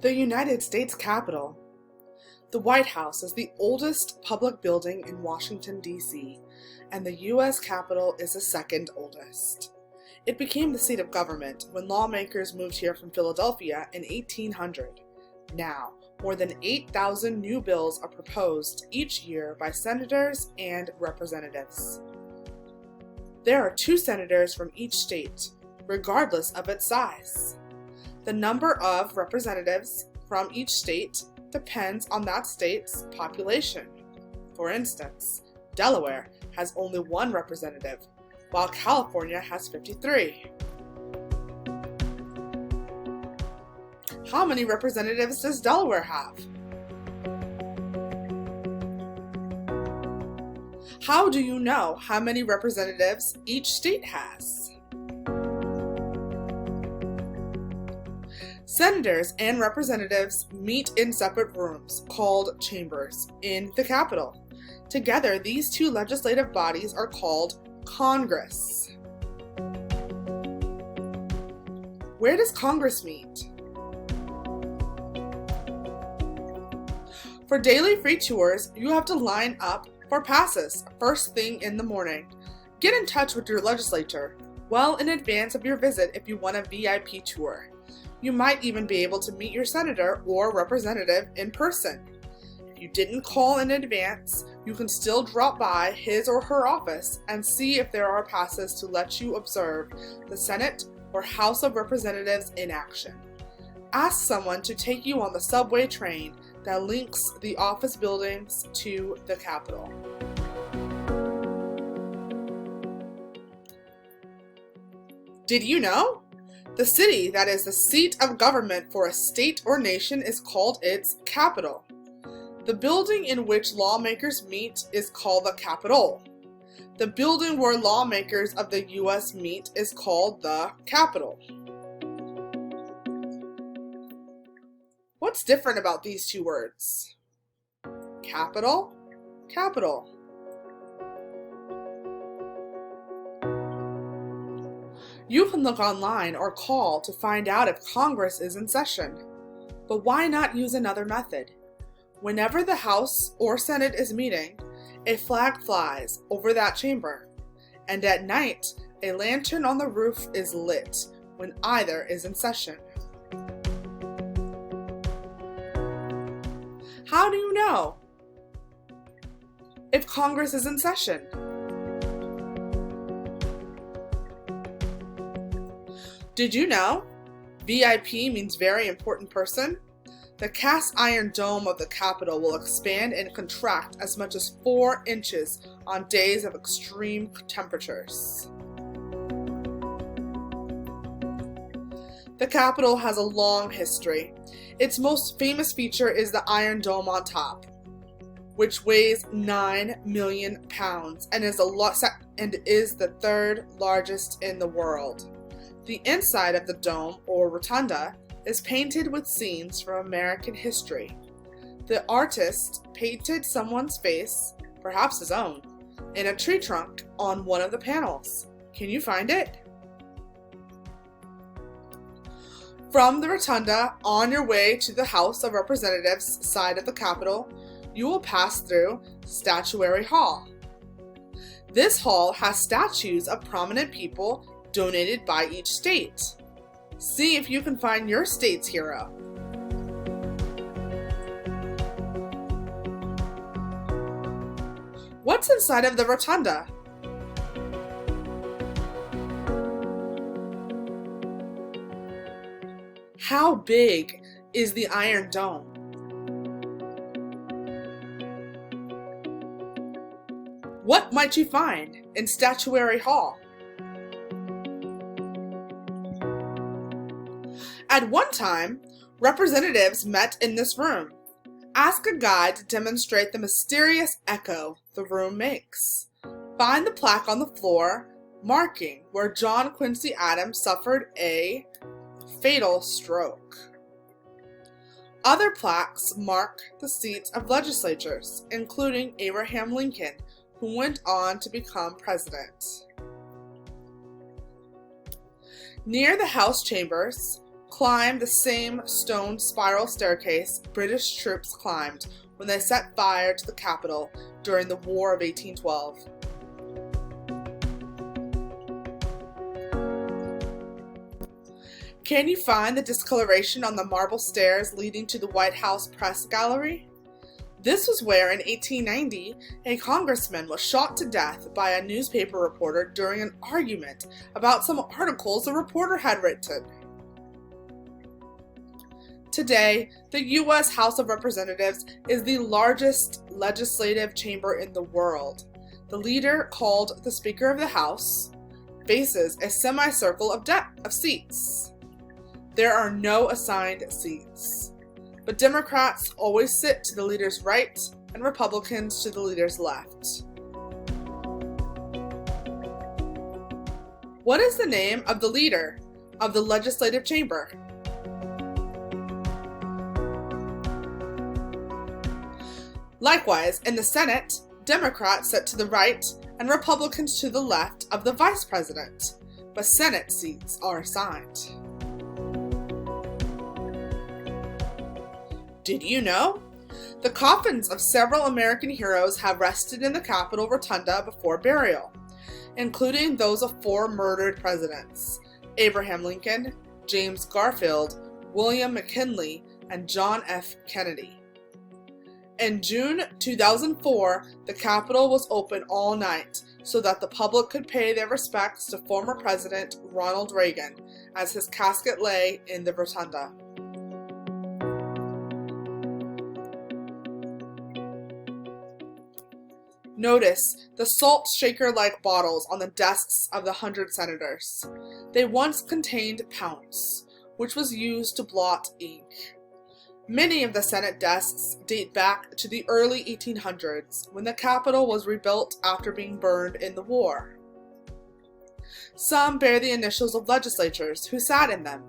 The United States Capitol. The White House is the oldest public building in Washington, D.C., and the U.S. Capitol is the second oldest. It became the seat of government when lawmakers moved here from Philadelphia in 1800. Now, more than 8,000 new bills are proposed each year by senators and representatives. There are 2 senators from each state, regardless of its size. The number of representatives from each state depends on that state's population. For instance, Delaware has only 1 representative, while California has 53. How many representatives does Delaware have? How do you know how many representatives each state has? Senators and representatives meet in separate rooms, called chambers, in the Capitol. Together, these 2 legislative bodies are called Congress. Where does Congress meet? For daily free tours, you have to line up for passes first thing in the morning. Get in touch with your legislature well in advance of your visit if you want a VIP tour. You might even be able to meet your senator or representative in person. If you didn't call in advance, you can still drop by his or her office and see if there are passes to let you observe the Senate or House of Representatives in action. Ask someone to take you on the subway train that links the office buildings to the Capitol. Did you know? The city that is the seat of government for a state or nation is called its capital. The building in which lawmakers meet is called the Capitol. The building where lawmakers of the U.S. meet is called the Capitol. What's different about these 2 words? Capital, capital. You can look online or call to find out if Congress is in session. But why not use another method? Whenever the House or Senate is meeting, a flag flies over that chamber, and at night, a lantern on the roof is lit when either is in session. How do you know if Congress is in session? Did you know VIP means very important person? The cast iron dome of the Capitol will expand and contract as much as 4 inches on days of extreme temperatures. The Capitol has a long history. Its most famous feature is the Iron Dome on top, which weighs 9 million pounds and is the 3rd largest in the world. The inside of the dome, or rotunda, is painted with scenes from American history. The artist painted someone's face, perhaps his own, in a tree trunk on one of the panels. Can you find it? From the rotunda, on your way to the House of Representatives side of the Capitol, you will pass through Statuary Hall. This hall has statues of prominent people donated by each state. See if you can find your state's hero. What's inside of the rotunda? How big is the Iron Dome? What might you find in Statuary Hall? At one time, representatives met in this room. Ask a guide to demonstrate the mysterious echo the room makes. Find the plaque on the floor marking where John Quincy Adams suffered a fatal stroke. Other plaques mark the seats of legislatures, including Abraham Lincoln, who went on to become president. Near the House chambers, climbed the same stone spiral staircase British troops climbed when they set fire to the Capitol during the War of 1812. Can you find the discoloration on the marble stairs leading to the White House press gallery? This was where, in 1890, a congressman was shot to death by a newspaper reporter during an argument about some articles the reporter had written. Today, the U.S. House of Representatives is the largest legislative chamber in the world. The leader, called the Speaker of the House, faces a semicircle of seats. There are no assigned seats, but Democrats always sit to the leader's right and Republicans to the leader's left. What is the name of the leader of the legislative chamber? Likewise, in the Senate, Democrats sit to the right and Republicans to the left of the vice president, but Senate seats are assigned. Did you know? The coffins of several American heroes have rested in the Capitol Rotunda before burial, including those of 4 murdered presidents: Abraham Lincoln, James Garfield, William McKinley, and John F. Kennedy. In June 2004, the Capitol was open all night so that the public could pay their respects to former President Ronald Reagan as his casket lay in the Rotunda. Notice the salt shaker-like bottles on the desks of the 100 senators. They once contained Pounce, which was used to blot ink. Many of the Senate desks date back to the early 1800s, when the Capitol was rebuilt after being burned in the war. Some bear the initials of legislators who sat in them.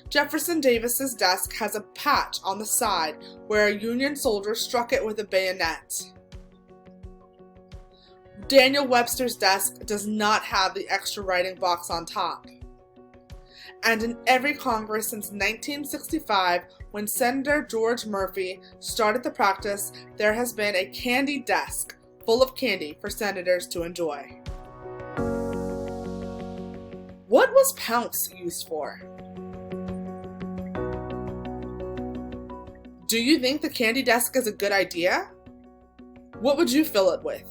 Jefferson Davis's desk has a patch on the side where a Union soldier struck it with a bayonet. Daniel Webster's desk does not have the extra writing box on top. And in every Congress since 1965, when Senator George Murphy started the practice, there has been a candy desk full of candy for senators to enjoy. What was Pounce used for? Do you think the candy desk is a good idea? What would you fill it with?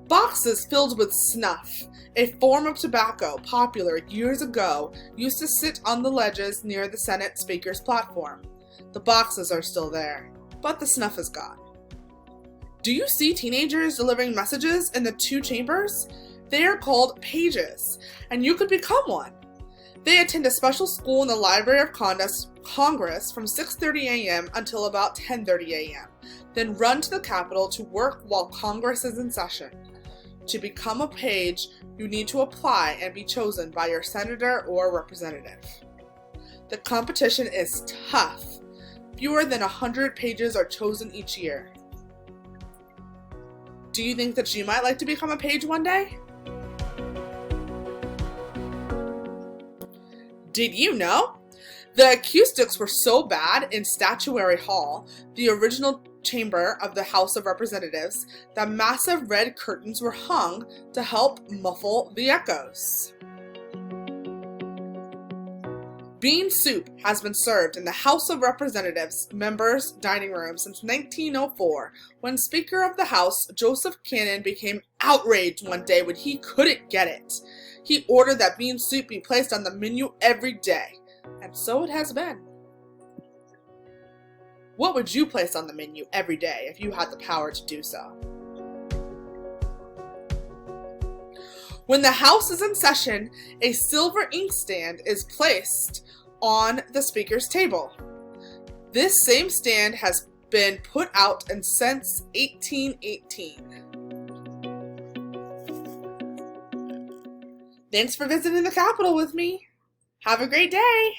Boxes filled with snuff, a form of tobacco popular years ago, used to sit on the ledges near the Senate Speaker's platform. The boxes are still there, but the snuff is gone. Do you see teenagers delivering messages in the 2 chambers? They are called pages, and you could become one. They attend a special school in the Library of Congress from 6:30 a.m. until about 10:30 a.m., then run to the Capitol to work while Congress is in session. To become a page, you need to apply and be chosen by your senator or representative. The competition is tough. Fewer than 100 pages are chosen each year. Do you think that you might like to become a page one day? Did you know? The acoustics were so bad in Statuary Hall, the original chamber of the House of Representatives, that massive red curtains were hung to help muffle the echoes. Bean soup has been served in the House of Representatives members' dining room since 1904, when Speaker of the House Joseph Cannon became outraged one day when he couldn't get it. He ordered that bean soup be placed on the menu every day, and so it has been. What would you place on the menu every day if you had the power to do so? When the House is in session, a silver inkstand is placed on the Speaker's table. This same stand has been put out since 1818. Thanks for visiting the Capitol with me. Have a great day!